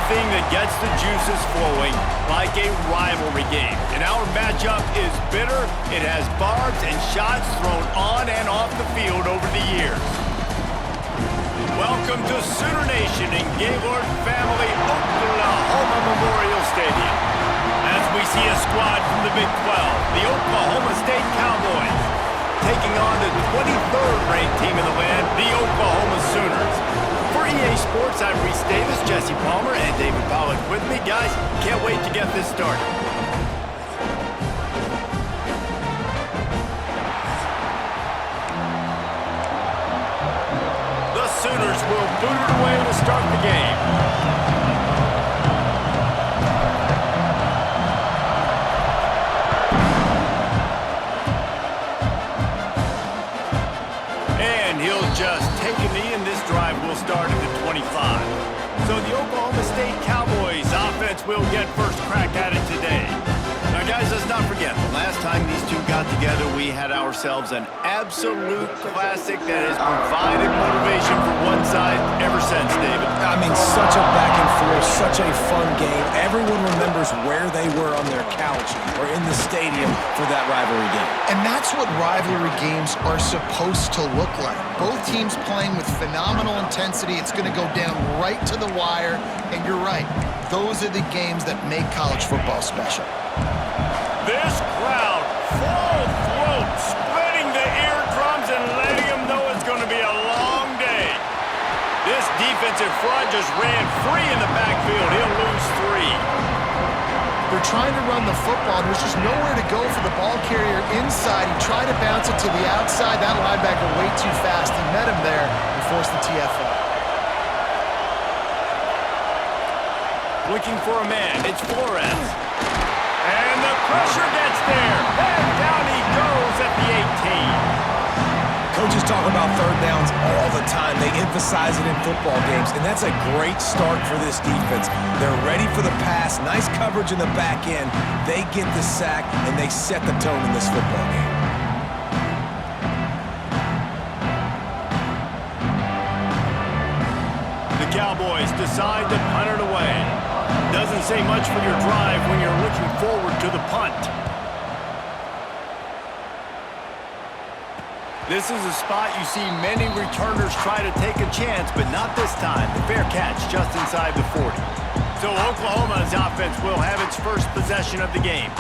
anything that gets the juices flowing, like a rivalry game. And our matchup is bitter. It has barbs and shots thrown on and off the field over the years. Welcome to Sooner Nation in Gaylord Family Oklahoma Memorial Stadium. As we see a squad from the Big 12, the Oklahoma State Cowboys, taking on the 23rd ranked team in the land, the Oklahoma Sooners. For EA Sports, I'm Reese Davis, Jesse Palmer, and David Pollack with me. Guys, can't wait to get this started. The Sooners will boot it away to start the game. And he'll just take a knee, and this drive will start at the 25. So the Oklahoma State Cowboys offense will get first crack at it today. Now, guys, let's not forget, the last time these two got together, we had ourselves an absolute classic that has provided motivation for one side ever since, David. I mean, such a back and forth, such a fun game. Everyone remembers where they were on their couch or in the stadium for that rivalry game. And that's what rivalry games are supposed to look like. Both teams playing with phenomenal intensity. It's going to go down right to the wire. And you're right, those are the games that make college football special. This crowd, full throat, splitting the eardrums and letting them know it's going to be a long day. This defensive front just ran free in the backfield. He'll lose 3. They're trying to run the football, and there's just nowhere to go for the ball carrier inside. He tried to bounce it to the outside. That linebacker way too fast. He met him there and forced the TFL. Looking for a man. It's Flores. And the pressure gets there. And down he goes at the 18. Coaches talk about third downs all the time. They emphasize it in football games, and that's a great start for this defense. They're ready for the pass, nice coverage in the back end. They get the sack, and they set the tone in this football game. The Cowboys decide to punt it away. Doesn't say much for your drive when you're looking forward to the punt. This is a spot you see many returners try to take a chance, but not this time. The fair catch just inside the 40. So Oklahoma's offense will have its first possession of the game.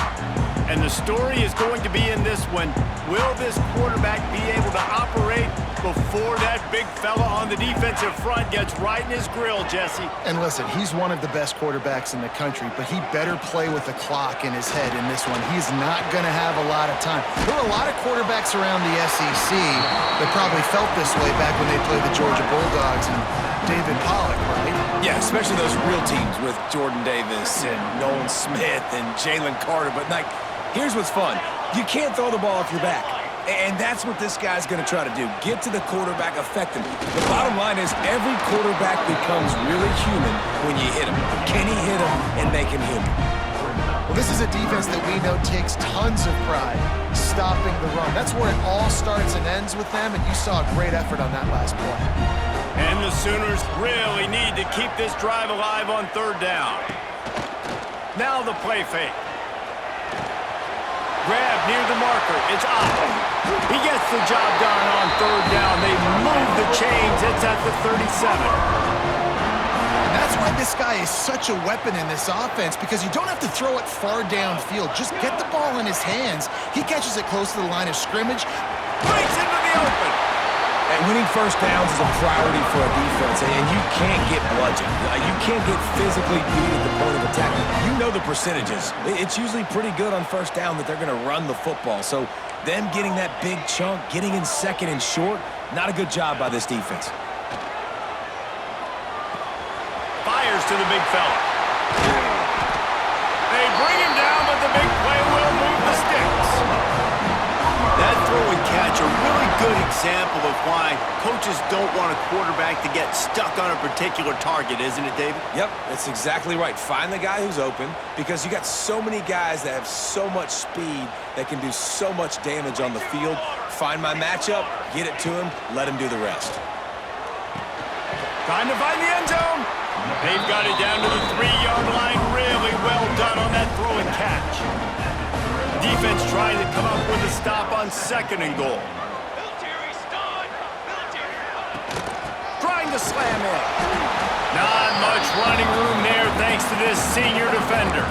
And the story is going to be in this one. Will this quarterback be able to operate before that big fella on the defensive front gets right in his grill, Jesse? And listen, he's one of the best quarterbacks in the country, but he better play with the clock in his head in this one. He's not going to have a lot of time. There were a lot of quarterbacks around the SEC that probably felt this way back when they played the Georgia Bulldogs and David Pollack, right? Yeah, especially those real teams with Jordan Davis and Nolan Smith and Jalen Carter. But, like, here's what's fun. You can't throw the ball off your back. And that's what this guy's going to try to do. Get to the quarterback, affect him. The bottom line is every quarterback becomes really human when you hit him. Can he hit him and make him human? Well, this is a defense that we know takes tons of pride stopping the run. That's where it all starts and ends with them, and you saw a great effort on that last play. And the Sooners really need to keep this drive alive on third down. Now the play fake. Grab near the marker. It's up. He gets the job done on third down. They move the chains. It's at the 37. And that's why this guy is such a weapon in this offense, because you don't have to throw it far downfield. Just get the ball in his hands. He catches it close to the line of scrimmage. Breaks into the open. And winning first downs is a priority for a defense, and you can't get bludgeoned. You can't get physically beat at the point of attack. You know the percentages. It's usually pretty good on first down that they're going to run the football. So them getting that big chunk, getting in second and short, not a good job by this defense. Fires to the big fella. They bring him down, but the big play will move the sticks. That throw and catch, a really good example of why coaches don't want a quarterback to get stuck on a particular target, isn't it, David? Yep, that's exactly right. Find the guy who's open, because you got so many guys that have so much speed that can do so much damage on the field. Find my matchup, get it to him, let him do the rest. Time to find the end zone. They've got it down to the 3-yard line. Really well done on that throw and catch. Defense trying to come up with a stop on 2nd and goal. Trying to slam in. Not much running room there thanks to this senior defender.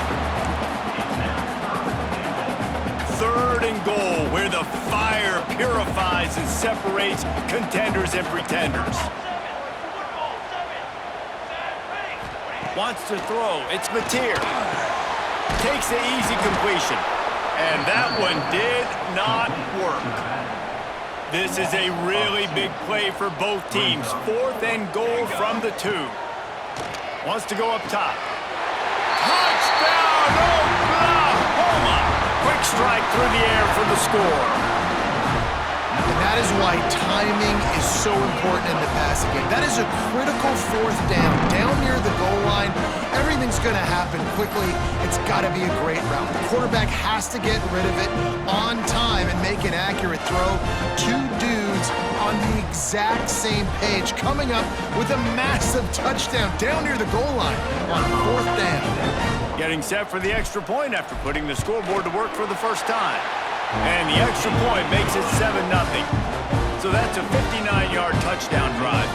3rd and goal, where the fire purifies and separates contenders and pretenders. Wants to throw. It's Mateer. Takes the easy completion. And that one did not work. This is a really big play for both teams. 4th and goal from the 2. Wants to go up top. Touchdown, Oklahoma! Quick strike through the air for the score. And that is why timing is so important in the passing game. That is a critical 4th down. Down near the goal line, everything's going to happen quickly. It's got to be a great route. The quarterback has to get rid of it on time and make an accurate throw. 2 dudes on the exact same page coming up with a massive touchdown down near the goal line on 4th down. Getting set for the extra point after putting the scoreboard to work for the first time. And the extra point makes it 7-0. So that's a 59-yard touchdown drive.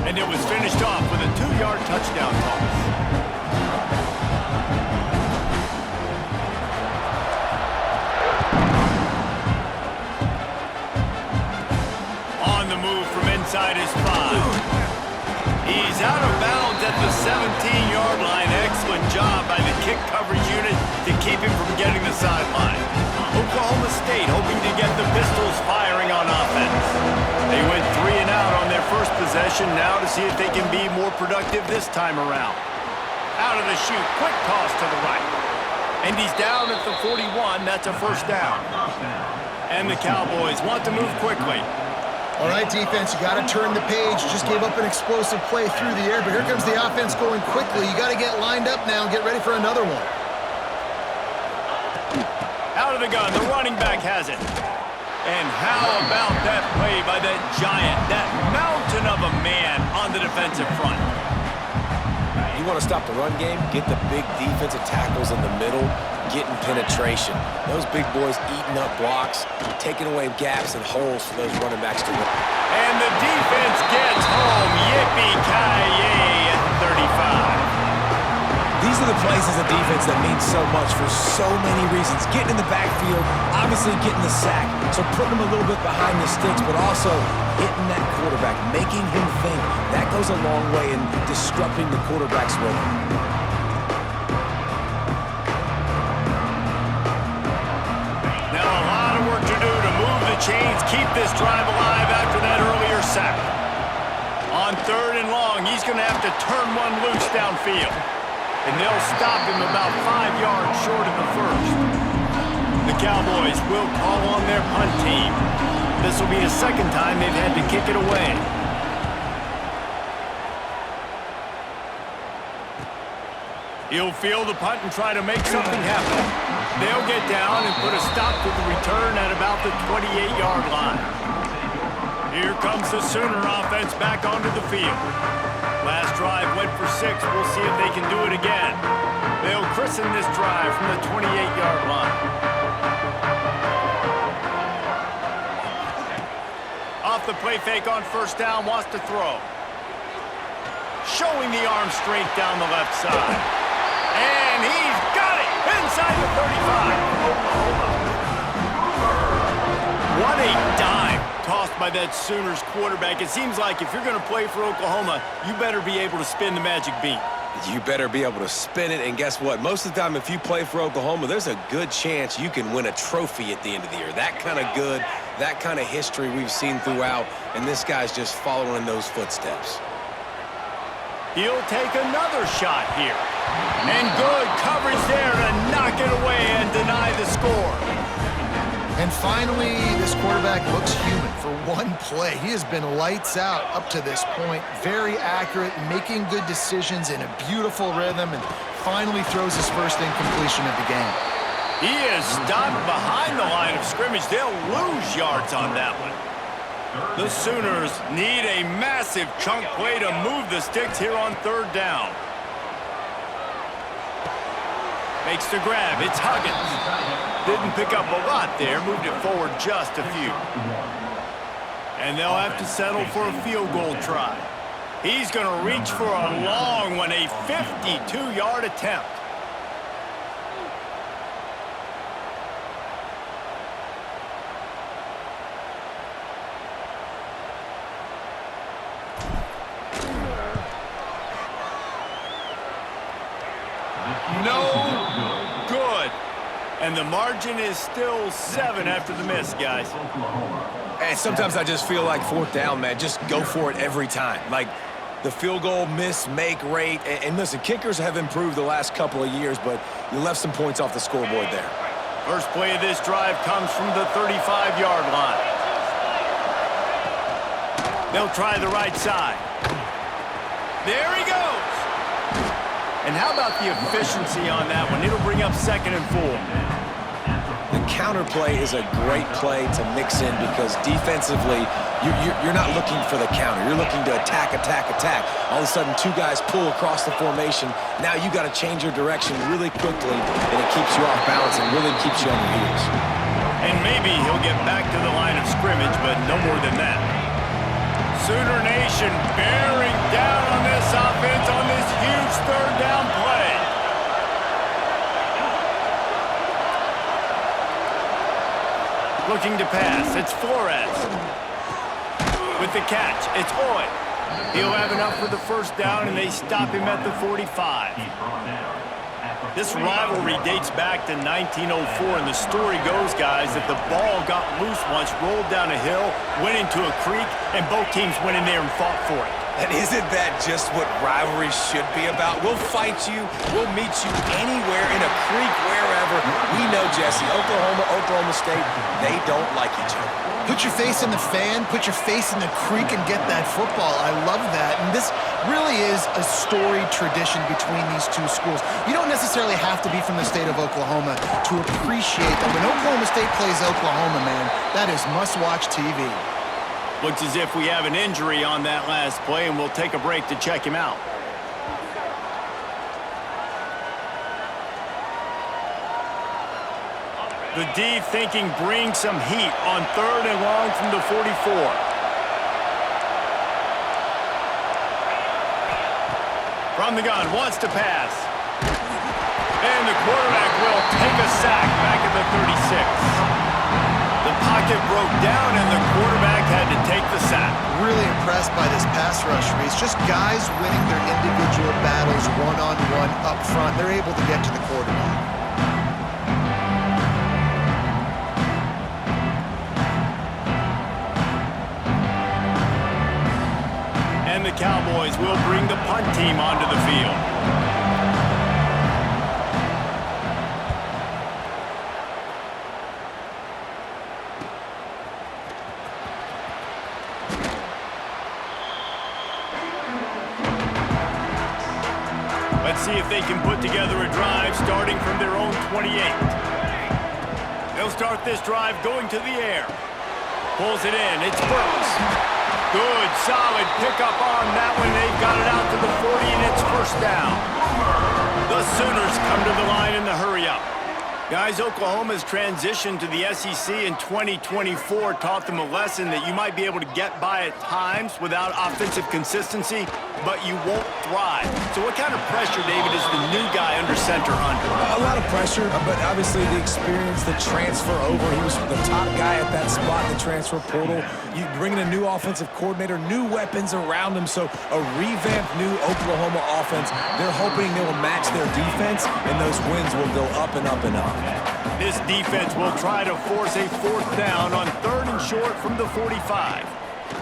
And it was finished off with a 2-yard touchdown toss. On the move from inside his 5. He's out of bounds at the 17-yard line. Excellent job by the kick coverage unit to keep him from getting the sideline. Oklahoma State hoping to get the Pistols firing on offense. They went 3 and out on their first possession, now to see if they can be more productive this time around. Out of the chute, quick toss to the right. And he's down at the 41, that's a 1st down. And the Cowboys want to move quickly. All right, defense, you got to turn the page. Just gave up an explosive play through the air, but here comes the offense going quickly. You got to get lined up now and get ready for another one. Out of the gun, the running back has it. And how about that play by that giant, that mountain of a man on the defensive front? You want to stop the run game? Get the big defensive tackles in the middle, getting penetration. Those big boys eating up blocks, taking away gaps and holes for those running backs to win. And the defense gets home. Yippee-ki-yay at 35. These are the plays as a defense that mean so much for so many reasons. Getting in the backfield, obviously getting the sack, so putting him a little bit behind the sticks, but also hitting that quarterback, making him think. That goes a long way in disrupting the quarterback's rhythm. Now a lot of work to do to move the chains, keep this drive alive after that earlier sack. On 3rd and long, he's going to have to turn one loose downfield. And they'll stop him about 5 yards short of the 1st. The Cowboys will call on their punt team. This will be the 2nd time they've had to kick it away. He'll field the punt and try to make something happen. They'll get down and put a stop to the return at about the 28-yard line. Here comes the Sooner offense back onto the field. Last drive went for 6. We'll see if they can do it again. They'll christen this drive from the 28-yard line. Off the play fake on 1st down, wants to throw. Showing the arm strength down the left side. And he's got it inside the 35. What a dime tossed by that Sooners quarterback. It seems like if you're going to play for Oklahoma, you better be able to spin the magic beat. You better be able to spin it, and guess what? Most of the time, if you play for Oklahoma, there's a good chance you can win a trophy at the end of the year. That kind of good, that kind of history we've seen throughout, and this guy's just following in those footsteps. He'll take another shot here. And good coverage there to knock it away and deny the score. And finally, this quarterback looks human for one play. He has been lights out up to this point. Very accurate, making good decisions in a beautiful rhythm, and finally throws his first incompletion of the game. He is stopped behind the line of scrimmage. They'll lose yards on that one. The Sooners need a massive chunk play to move the sticks here on third down. Makes the grab. It's Huggins. Didn't pick up a lot there. Moved it forward just a few. And they'll have to settle for a field goal try. He's going to reach for a long one, a 52-yard attempt. No good. And the margin is still 7 after the miss, guys. And sometimes I just feel like fourth down, man, just go for it every time. Like the field goal miss-make rate. And listen, kickers have improved the last couple of years, but you left some points off the scoreboard there. First play of this drive comes from the 35-yard line. They'll try the right side. There he goes. And how about the efficiency on that one? It'll bring up 2nd and 4. The counter play is a great play to mix in because defensively, you're not looking for the counter. You're looking to attack, attack, attack. All of a sudden, 2 guys pull across the formation. Now you got to change your direction really quickly, and it keeps you off balance and really keeps you on your heels. And maybe he'll get back to the line of scrimmage, but no more than that. Sooner Nation bearing down on this offense on this huge third down play. Looking to pass, it's Flores. With the catch, it's Hoy. He'll have enough for the first down, and they stop him at the 45. This rivalry dates back to 1904, and the story goes, guys, that the ball got loose once, rolled down a hill, went into a creek, and both teams went in there and fought for it. And isn't that just what rivalry should be about? We'll fight you. We'll meet you anywhere, in a creek, wherever. We know, Jesse, Oklahoma, Oklahoma State, they don't like each other. Put your face in the fan, put your face in the creek and get that football. I love that. And this really is a storied tradition between these two schools. You don't necessarily have to be from the state of Oklahoma to appreciate that. When Oklahoma State plays Oklahoma, man, that is must-watch TV. Looks as if we have an injury on that last play, and we'll take a break to check him out. The D thinking bring some heat on 3rd and long from the 44. From the gun, wants to pass. And the quarterback will take a sack back at the 36. The pocket broke down, and the quarterback had to take the sack. Really impressed by this pass rush, Reese. Just guys winning their individual battles one-on-one up front. They're able to get to the quarterback. And the Cowboys will bring the punt team onto the field. Let's see if they can put together a drive starting from their own 28. They'll start this drive going to the air. Pulls it in. It's Burks. Good, solid pickup on that one. They've got it out to the 40, and it's first down. The Sooners come to the line in the hurry-up. Guys, Oklahoma's transition to the SEC in 2024 taught them a lesson that you might be able to get by at times without offensive consistency, but you won't thrive. So what kind of pressure, David, is the new guy under center under? A lot of pressure, but obviously the experience, the transfer over. He was the top guy at that spot in the transfer portal. You bring in a new offensive coordinator, new weapons around him, so a revamped new Oklahoma offense. They're hoping they will match their defense, and those wins will go up and up and up. This defense will try to force a fourth down on 3rd and short from the 45.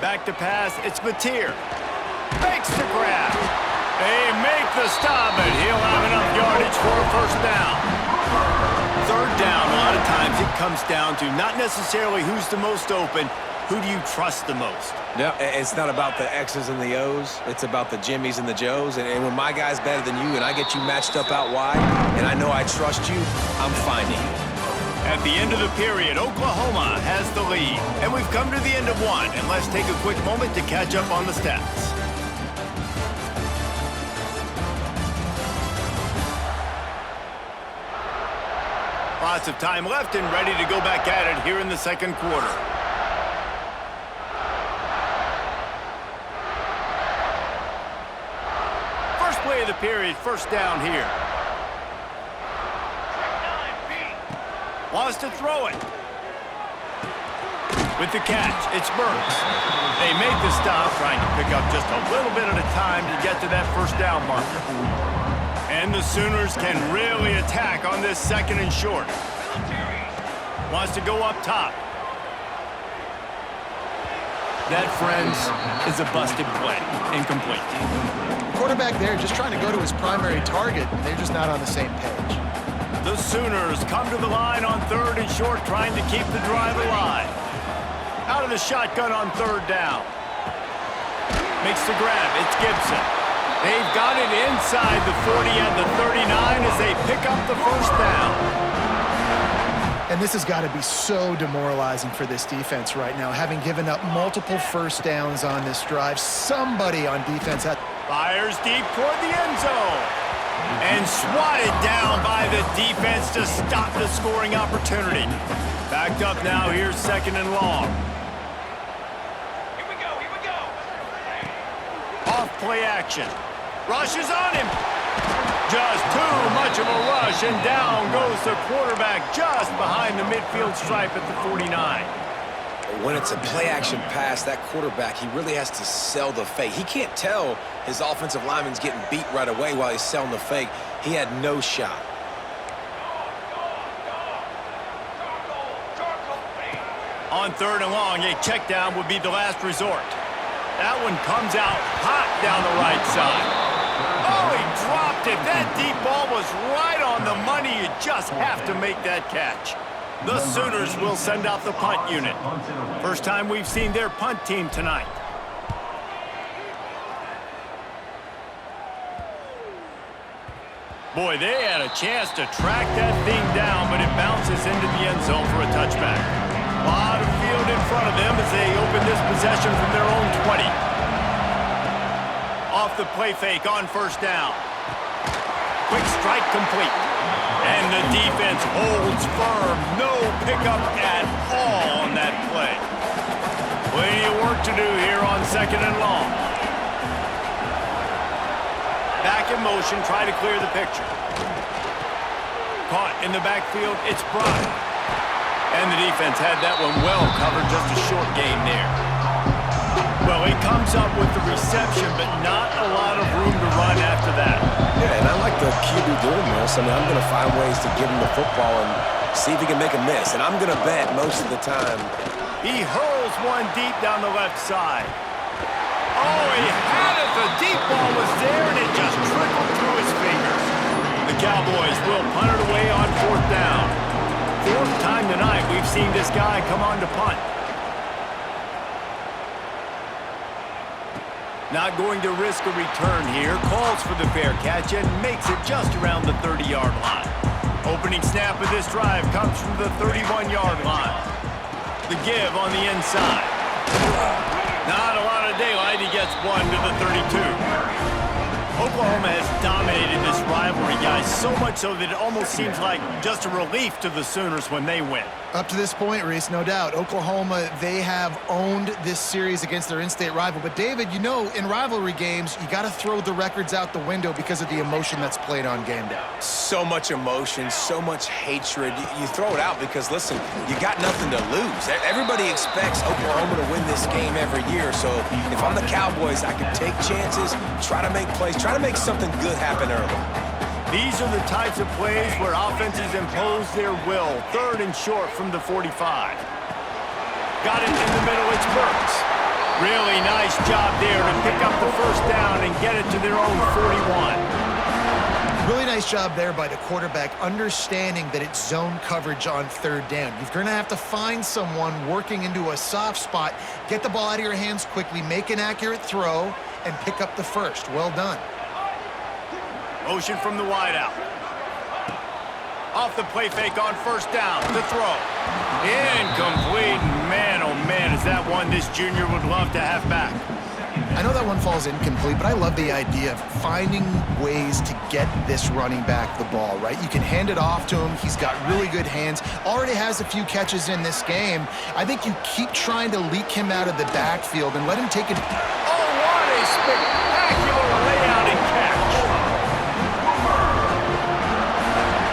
Back to pass, it's Mateer. Makes the grab. They make the stop, and he'll have enough yardage for a first down. 3rd down, a lot of times it comes down to not necessarily who's the most open, who do you trust the most? No, it's not about the X's and the O's. It's about the Jimmys and the Joes. And when my guy's better than you and I get you matched up out wide and I know I trust you, I'm finding you. At the end of the period, Oklahoma has the lead. And we've come to the end of one, and let's take a quick moment to catch up on the stats. Lots of time left and ready to go back at it here in the second quarter. First play of the period, first down here. Wants to throw it. With the catch, it's Burks. They make the stop, trying to pick up just a little bit at a time to get to that first down marker. And the Sooners can really attack on this second and short. Wants to go up top. That, friends, is a busted play. Incomplete. Quarterback there just trying to go to his primary target, and they're just not on the same page. The Sooners come to the line on third and short, trying to keep the drive alive. Out of the shotgun on third down. Makes the grab. It's Gibson. They've got it inside the 40 and the 39 as they pick up the first down. And this has got to be so demoralizing for this defense right now, having given up multiple first downs on this drive. Somebody on defense had... Fires deep toward the end zone. And swatted down by the defense to stop the scoring opportunity. Backed up now, here's second and long. Here we go. Off play action. Rush is on him. Just too much of a rush, and down goes the quarterback just behind the midfield stripe at the 49. When it's a play-action pass, that quarterback, he really has to sell the fake. He can't tell his offensive lineman's getting beat right away while he's selling the fake. He had no shot. On third and long, a check down would be the last resort. That one comes out hot down the right side. Oh, he dropped it. That deep ball was right on the money. You just have to make that catch. The Sooners will send out the punt unit. First time we've seen their punt team tonight. Boy, they had a chance to track that thing down, but it bounces into the end zone for a touchback. A lot of field in front of them as they open this possession from their own 20. Off the play fake on first down. Quick strike complete. And the defense holds firm. No pickup at all on that play. Plenty of work to do here on second and long. Back in motion, try to clear the picture. Caught in the backfield, it's Brock. And the defense had that one well covered, just a short gain there. Well, he comes up with the reception, but not a lot of room to run after that. Yeah, and I like the QB doing this. I mean, I'm going to find ways to give him the football and see if he can make a miss. And I'm going to bet most of the time. He hurls one deep down the left side. Oh, he had it. The deep ball was there, and it just trickled through his fingers. The Cowboys will punt it away on fourth down. Fourth time tonight we've seen this guy come on to punt. Not going to risk a return here. Calls for the fair catch and makes it just around the 30-yard line. Opening snap of this drive comes from the 31-yard line. The give on the inside. Not a lot of daylight. He gets one to the 32. Oklahoma has dominated this rivalry, guys, so much so that it almost seems like just a relief to the Sooners when they win. Up to this point, Reese, no doubt, Oklahoma, they have owned this series against their in-state rival. But, David, you know, in rivalry games, you got to throw the records out the window because of the emotion that's played on game day. So much emotion, so much hatred. You throw it out because, listen, you got nothing to lose. Everybody expects Oklahoma to win this game every year. So if I'm the Cowboys, I can take chances, try to make plays, try to make something good happen early. These are the types of plays where offenses impose their will. Third and short from the 45. Got it in the middle, it's Burks. Really nice job there to pick up the first down and get it to their own 41. Really nice job there by the quarterback, understanding that it's zone coverage on third down. You're going to have to find someone working into a soft spot, get the ball out of your hands quickly, make an accurate throw, and pick up the first. Well done. Motion from the wideout. Off the play fake on first down. The throw. Incomplete. Man, oh man, is that one this junior would love to have back. I know that one falls incomplete, but I love the idea of finding ways to get this running back the ball, right? You can hand it off to him. He's got really good hands. Already has a few catches in this game. I think you keep trying to leak him out of the backfield and let him take it. Oh, what a spectacular layout and catch.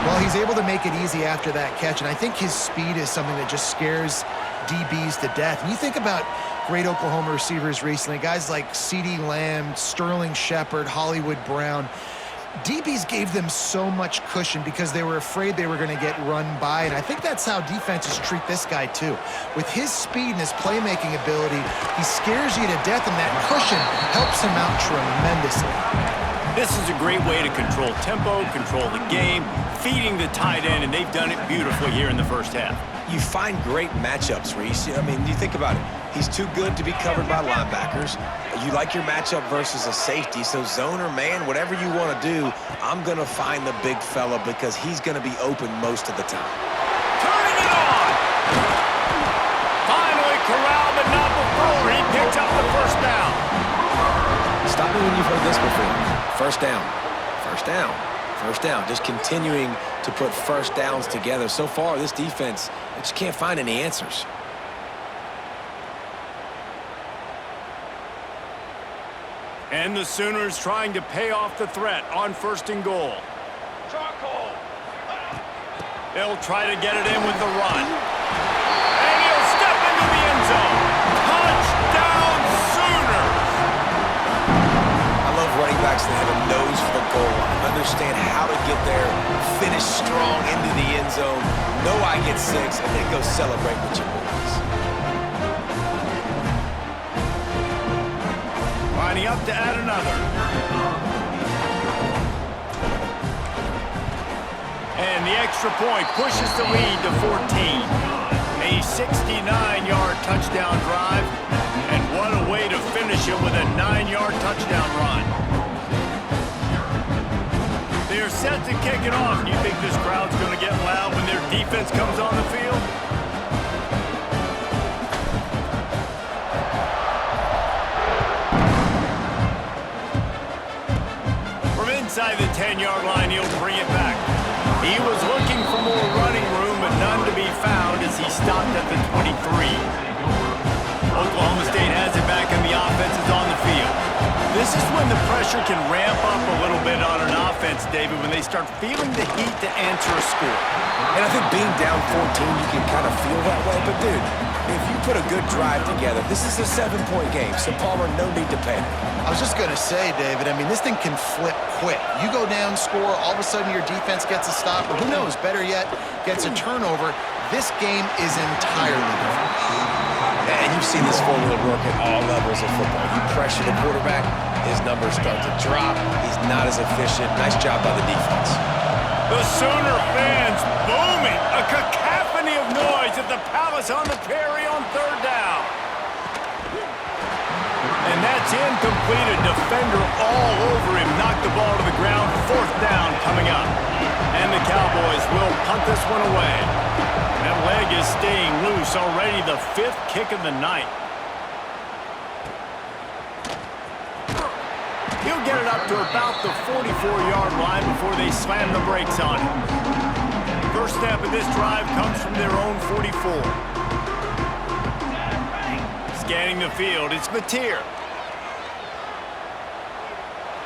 Well, he's able to make it easy after that catch, and I think his speed is something that just scares DBs to death. And you think about great Oklahoma receivers recently, guys like CeeDee Lamb, Sterling Shepard, Hollywood Brown. DBs gave them so much cushion because they were afraid they were going to get run by, and I think that's how defenses treat this guy too. With his speed and his playmaking ability, he scares you to death, and that cushion helps him out tremendously. This is a great way to control tempo, control the game, feeding the tight end, and they've done it beautifully here in the first half. You find great matchups, Reese. I mean, you think about it. He's too good to be covered by linebackers. You like your matchup versus a safety, so zone or man, whatever you want to do, I'm going to find the big fella because he's going to be open most of the time. Turning it on! Finally corralled, but not before. He picks up the first down. Stop me when you've heard this before. First down. First down. First down. Just continuing to put first downs together. So far, this defense, they just can't find any answers. And the Sooners trying to pay off the threat on first and goal. They'll try to get it in with the run. And he'll step into the end zone. Touchdown, Sooners! I love running backs that have a nose for the goal line, understand how to get there, finish strong into the end zone, know I get 6, and then go celebrate with your boys. Lining up to add another. And the extra point pushes the lead to 14. A 69-yard touchdown drive. And what a way to finish it with a 9-yard touchdown run. They're set to kick it off. You think this crowd's going to get loud when their defense comes on the field? Inside the 10-yard line, he'll bring it back. He was looking for more running room, but none to be found as he stopped at the 23. Oklahoma State has it back, and the offense is on the field. This is when the pressure can ramp up a little bit on an offense, David, when they start feeling the heat to answer a score. And I think being down 14, you can kind of feel that way. But, dude, if you put a good drive together, this is a 7-point game, so Palmer, no need to panic. I was just going to say, David, I mean, this thing can flip quick. You go down, score, all of a sudden your defense gets a stop, or who knows, better yet, gets a turnover. This game is entirely different. And you've seen this formula work at all levels of football. You pressure the quarterback, his numbers start to drop. He's not as efficient. Nice job by the defense. The Sooner fans booming. A cacophony of noise at the Palace on the Prairie on third down. And that's incomplete. A defender all over him. Knocked the ball to the ground. Fourth down coming up. And the Cowboys will punt this one away. That leg is staying loose. Already the 5th kick of the night. He'll get it up to about the 44-yard line before they slam the brakes on him. First step of this drive comes from their own 44. Scanning the field, it's Mateer.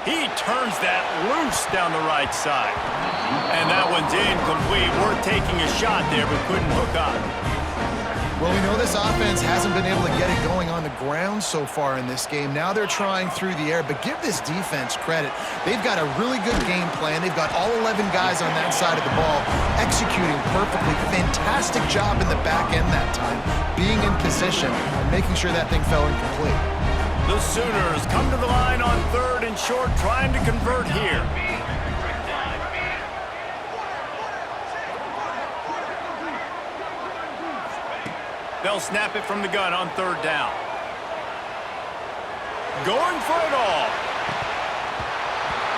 He turns that loose down the right side. And that one's incomplete. Worth taking a shot there, but couldn't hook up. Well, we know this offense hasn't been able to get it going on the ground so far in this game. Now they're trying through the air, but give this defense credit. They've got a really good game plan. They've got all 11 guys on that side of the ball executing perfectly. Fantastic job in the back end that time, being in position and making sure that thing fell incomplete. The Sooners come to the line on third and short, trying to convert here. They'll snap it from the gun on third down. Going for it all.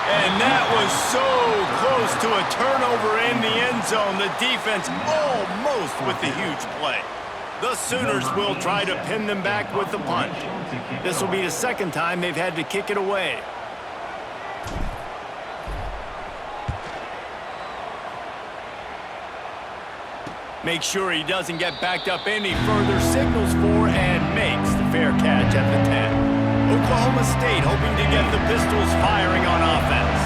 And that was so close to a turnover in the end zone. The defense almost with the huge play. The Sooners will try to pin them back with the punt. This will be the second time they've had to kick it away. Make sure he doesn't get backed up any further, signals for and makes the fair catch at the 10. Oklahoma State hoping to get the Pistols firing on offense.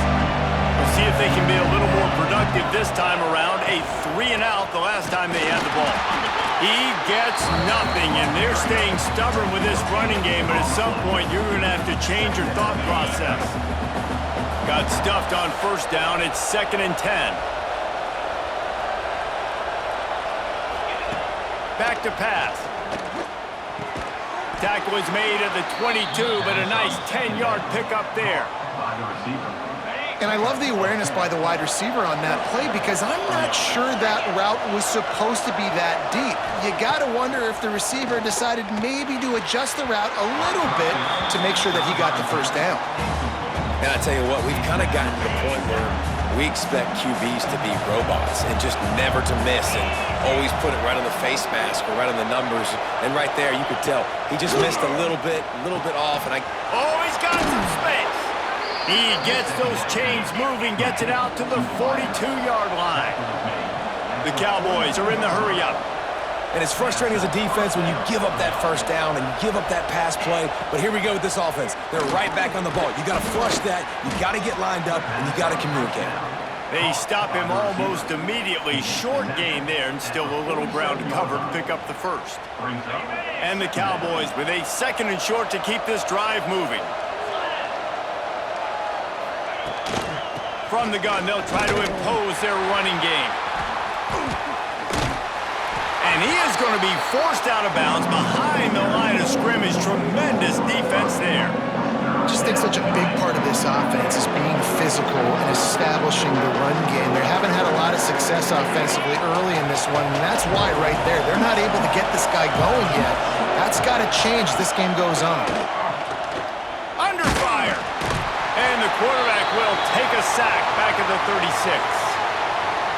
We'll see if they can be a little more productive this time around. A 3-and-out the last time they had the ball. He gets nothing, and they're staying stubborn with this running game, but at some point you're going to have to change your thought process. Got stuffed on first down. It's 2nd and 10. Back to pass. Tackle is made at the 22, but a nice 10-yard pickup there. And I love the awareness by the wide receiver on that play because I'm not sure that route was supposed to be that deep. You got to wonder if the receiver decided maybe to adjust the route a little bit to make sure that he got the first down. And I tell you what, we've kind of gotten to the point where we expect QBs to be robots and just never to miss and always put it right on the face mask or right on the numbers. And right there, you could tell he just missed a little bit off. And oh, he's got some space. He gets those chains moving, gets it out to the 42-yard line. The Cowboys are in the hurry-up. And it's frustrating as a defense when you give up that first down and you give up that pass play. But here we go with this offense. They're right back on the ball. You got to flush that. You got to get lined up, and you got to communicate. They stop him almost immediately. Short gain there, and still a little ground to cover to pick up the first. And the Cowboys with a 2nd and short to keep this drive moving. From the gun, they'll try to impose their running game. And he is going to be forced out of bounds behind the line of scrimmage. Tremendous defense there. I just think such a big part of this offense is being physical and establishing the run game. They haven't had a lot of success offensively early in this one, and that's why right there, they're not able to get this guy going yet. That's got to change as this game goes on. Under fire. And the quarterback will take a sack back at the 36.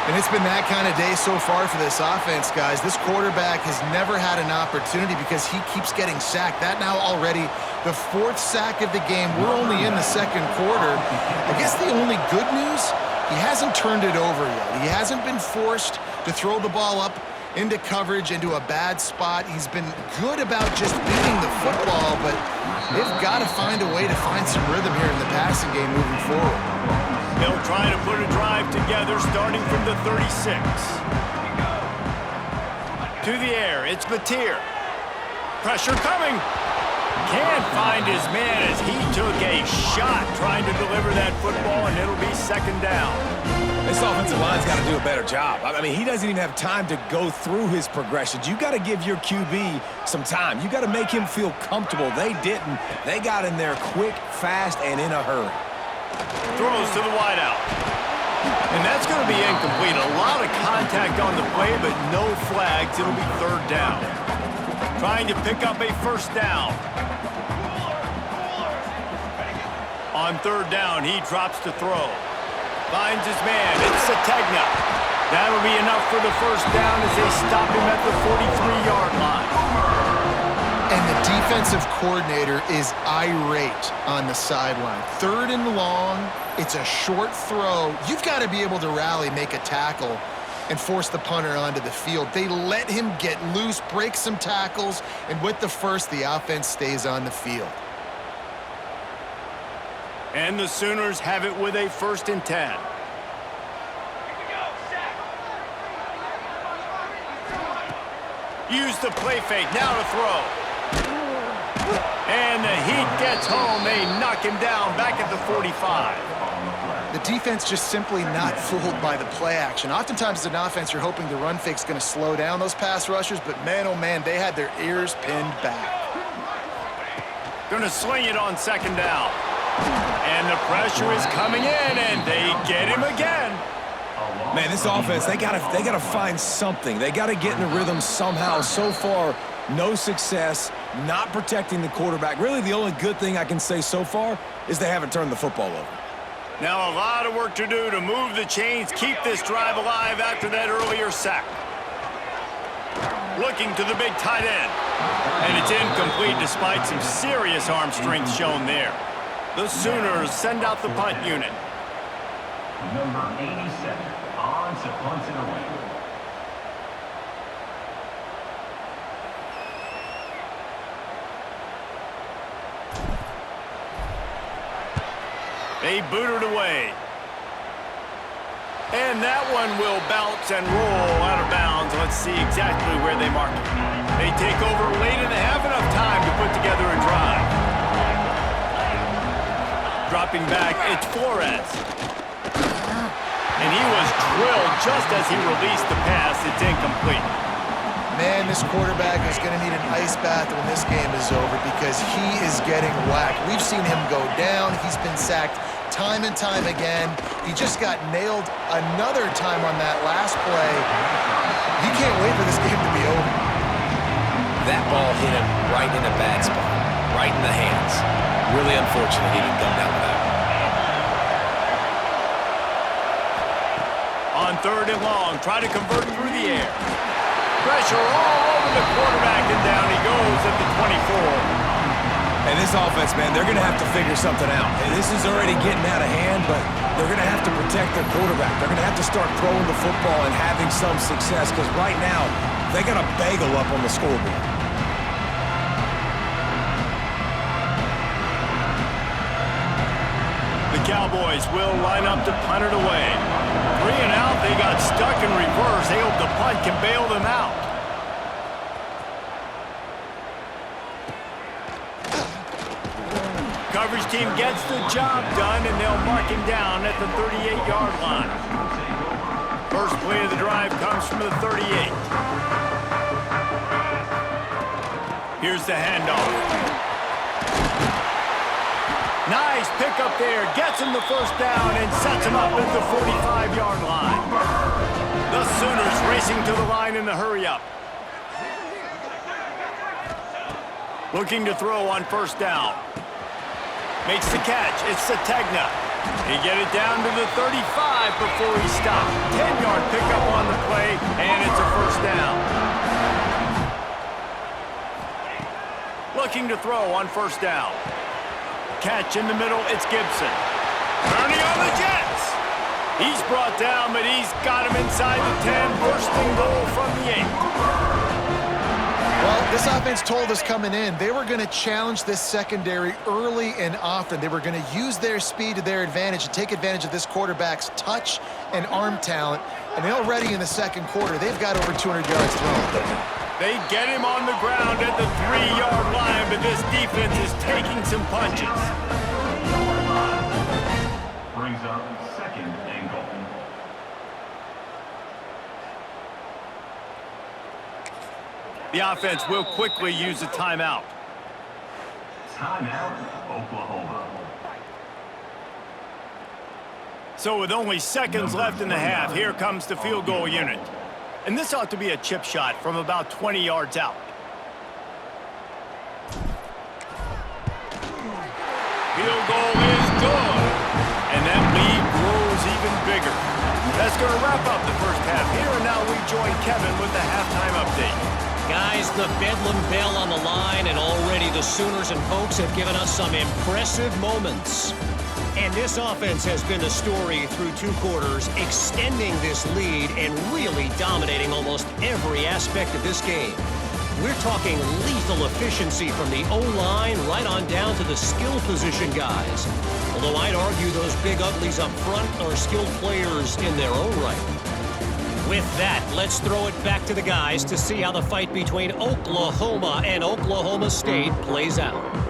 And it's been that kind of day so far for this offense, guys. This quarterback has never had an opportunity because he keeps getting sacked. That now already the 4th sack of the game. We're only in the 2nd quarter. I guess the only good news, he hasn't turned it over yet. He hasn't been forced to throw the ball up into coverage, into a bad spot. He's been good about just beating the football, but they've got to find a way to find some rhythm here in the passing game moving forward. They'll try to put a drive together starting from the 36. To the air, it's Mateer. Pressure coming. Can't find his man as he took a shot trying to deliver that football, and it'll be 2nd down. This offensive line's got to do a better job. I mean, he doesn't even have time to go through his progressions. You got to give your QB some time. You got to make him feel comfortable. They didn't. They got in there quick, fast, and in a hurry. Throws to the wideout. And that's going to be incomplete. A lot of contact on the play, but no flags. It'll be 3rd down. Trying to pick up a 1st down. On 3rd down, he drops to throw. Finds his man. It's Sategna. That'll be enough for the 1st down as they stop him at the 43-yard line. And the defensive coordinator is irate on the sideline. 3rd and long, it's a short throw. You've got to be able to rally, make a tackle, and force the punter onto the field. They let him get loose, break some tackles, and with the 1st, the offense stays on the field. And the Sooners have it with a 1st and 10. Use the play fake, now to throw. And the Heat gets home. They knock him down back at the 45. The defense just simply not fooled by the play action. Oftentimes as an offense, you're hoping the run fake's going to slow down those pass rushers, but man, oh man, they had their ears pinned back. Going to swing it on 2nd down. And the pressure is coming in, and they get him again. Man, this offense, they gotta find something. They gotta get in the rhythm somehow. So far, no success, not protecting the quarterback. Really, the only good thing I can say so far is they haven't turned the football over. Now a lot of work to do to move the chains, keep this drive alive after that earlier sack. Looking to the big tight end. And it's incomplete despite some serious arm strength shown there. The Sooners send out the punt unit. Number 87, on to punt it away. They boot it away. And that one will bounce and roll out of bounds. Let's see exactly where they mark it. They take over late and they have enough time to put together a drive. Dropping back, it's Flores. And he was drilled just as he released the pass. It's incomplete. Man, this quarterback is going to need an ice bath when this game is over because he is getting whacked. We've seen him go down. He's been sacked time and time again. He just got nailed another time on that last play. He can't wait for this game to be over. That ball hit him right in a bad spot, right in the hands. Really unfortunate he didn't come down with that. On 3rd and long, try to convert through the air. Pressure all over the quarterback, and down he goes at the 24. And this offense, man, they're going to have to figure something out. And this is already getting out of hand, but they're going to have to protect their quarterback. They're going to have to start throwing the football and having some success because right now, they got a bagel up on the scoreboard. The Cowboys will line up to punt it away. 3 and out, they got stuck in reverse. They hope the punt can bail them out. Coverage team gets the job done, and they'll mark him down at the 38-yard line. First play of the drive comes from the 38. Here's the handoff. Nice pickup there. Gets him the first down and sets him up at the 45-yard line. The Sooners racing to the line in the hurry-up. Looking to throw on first down. Makes the catch. It's Sategna. He get it down to the 35 before he stopped. 10-yard pickup on the play, and it's a first down. Looking to throw on first down. Catch in the middle, it's Gibson. Turning on the Jets. He's brought down, but he's got him inside the 10. First and goal from the 8. Well, this offense told us coming in they were going to challenge this secondary early and often. They were going to use their speed to their advantage and take advantage of this quarterback's touch and arm talent. And already in the second quarter, they've got over 200 yards thrown. They get him on the ground at the 3-yard line, but this defense is taking some punches. Brings up 2nd and goal. The offense will quickly use a timeout. Timeout, Oklahoma. So with only seconds left in the half, here comes the field goal unit. And this ought to be a chip shot from about 20 yards out. Field goal is good. And that lead grows even bigger. That's going to wrap up the first half here. And now we join Kevin with the halftime update. Guys, the Bedlam bell on the line, and already the Sooners and Pokes have given us some impressive moments. And this offense has been the story through 2 quarters, extending this lead and really dominating almost every aspect of this game. We're talking lethal efficiency from the O-line right on down to the skill position guys. Although I'd argue those big uglies up front are skilled players in their own right. With that, let's throw it back to the guys to see how the fight between Oklahoma and Oklahoma State plays out.